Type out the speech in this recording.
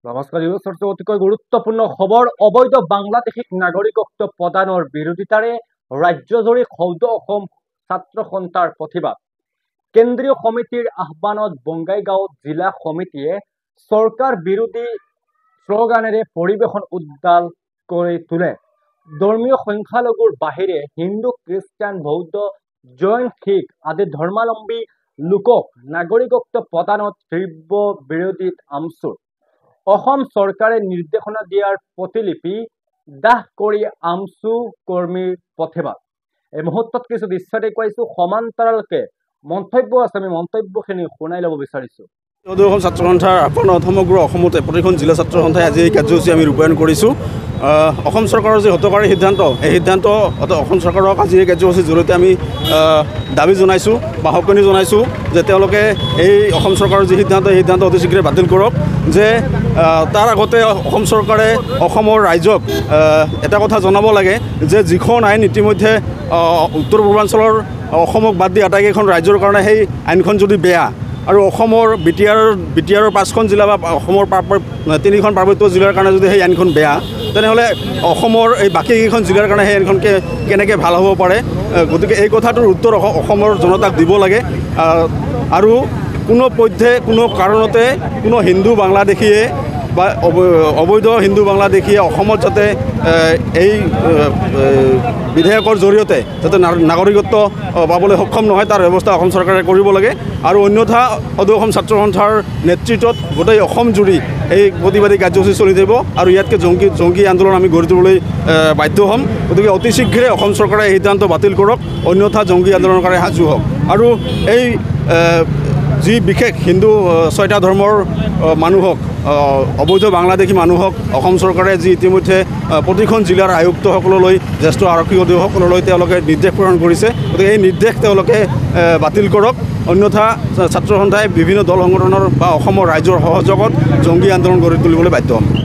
নমস্কাৰ ইউচৰ্চ অতিকৈ গুৰুত্বপূৰ্ণ খবৰ অবৈধ বাংলাদেশিক নাগৰিকত্ব প্ৰদানৰ বিৰোধিতাৰে ৰাজ্যজুৰি ক্ষুব্ধ অসম ছাত্ৰ সন্থাৰ প্ৰতিবাদ কেন্দ্ৰীয় সমিতিৰ আহ্বানত বঙাইগাঁও জিলা সমিতিয়ে চৰকাৰ বিৰোধী স্লোগানেৰে পৰিবেশন উদ্দাল কৰি তোলে ধৰ্মীয় সংখ্যালঘুৰ বাহিৰে হিন্দু খ্ৰীষ্টান বৌদ্ধ জৈন শিখ আদি ধৰ্মাৱলম্বী লোকক নাগৰিকত্ব প্ৰদানত তীব্ৰ বিৰোধিত আমচুৰ অসম চৰকাৰে নিৰ্দেশনা দিয়াৰ প্ৰতিলিপি দাহ কৰি আমচু কৰ্মীৰ প্ৰতিবাদ এই মুহূৰ্তত কিছু দৃশ্য দেখুৱাইছো সমান্তৰালকে মন্তব্য আছে আমি মন্তব্যখিনি শুনাই ল'ব বিচাৰিছো অসম ছাত্ৰ সন্থাৰ আহ্বানত সমগ্ৰ অসমতে প্ৰতিখন জিলা ছাত্ৰ সন্থাই আজি এই কাৰ্যসূচী আমি ৰূপায়ণ কৰিছোঁ অসম চৰকাৰৰ যি হতকাৰী সিদ্ধান্ত এই সিদ্ধান্ত অসম চৰকাৰক আজি এই কাৰ্যসূচীৰ জৰিয়তে আমি দাবী জনাইছোঁ বা সঁকনি জনাইছোঁ যে তেওঁলোকে এই অসম চৰকাৰৰ যি সিদ্ধান্ত এই সিদ্ধান্ত অতি শীঘ্ৰে বাতিল কৰক যে তাৰ আগতে অসম চৰকাৰে অসমৰ ৰাইজক এটা কথা জনাব লাগে যে যিখন আইন ইতিমধ্যে উত্তৰ পূৰ্বাঞ্চলৰ অসমক বাদ দি আটাইকেইখন ৰাজ্যৰ কাৰণে সেই আইনখন যদি বেয়া আৰু অসমৰ বি টি আৰৰ 5খন জিলা বা অসমৰ 3খন পাৰ্বত্য জিলাৰ কাৰণে যদি সেই আইনখন বেয়া তেনেহ'লে অসমৰ এই বাকীকেইখন জিলাৰ কাৰণে সেই আইনখন কেনেকৈ ভাল হ'ব পাৰে গতিকে এই কথাটোৰ উত্তৰ অসমৰ জনতাক দিব লাগে আৰু কোনো পধ্যে কোনো কাৰণতে কোনো হিন্দু বাংলাদেশীয়ে বা অবৈধ হিন্দু বাংলাদেশীয়ে অসমত যাতে এই বিধেয়কৰ জৰিয়তে যাতে নাগৰিকত্ব পাবলৈ সক্ষম নহয় তাৰ ব্যৱস্থা অসম চৰকাৰে কৰিব লাগে আৰু অন্যথা সদৌ অসম ছাত্ৰ সন্থাৰ নেতৃত্বত গোটেই অসম জুৰি এই প্ৰতিবাদী কাৰ্যসূচী চলি থাকিব আৰু ইয়াতকৈ জংকী আন্দোলন আমি গঢ়ি তুলিবলৈ বাধ্য হ'ম গতিকে অতি শীঘ্ৰে অসম চৰকাৰে এই সিদ্ধান্ত বাতিল কৰক অন্যথা জংকী আন্দোলনৰ কাৰণে সাজু হওক আৰু এই যি বিশেষ হিন্দু 6টা ধৰ্মৰ মানুহক অবৈধ বাংলাদেশী মানুহক অসম চৰকাৰে যি ইতিমধ্যে প্ৰতিখন জিলাৰ আয়ুক্তসকললৈ জ্যেষ্ঠ আৰক্ষী অধীক্ষকসকললৈ তেওঁলোকে নিৰ্দেশ প্ৰেৰণ কৰিছে গতিকে এই নিৰ্দেশ তেওঁলোকে বাতিল কৰক অন্যথা ছাত্ৰ সন্থাই বিভিন্ন দল সংগঠনৰ বা অসমৰ ৰাইজৰ সহযোগত জংকী আন্দোলন গঢ়ি তুলিবলৈ বাধ্য হ'ম।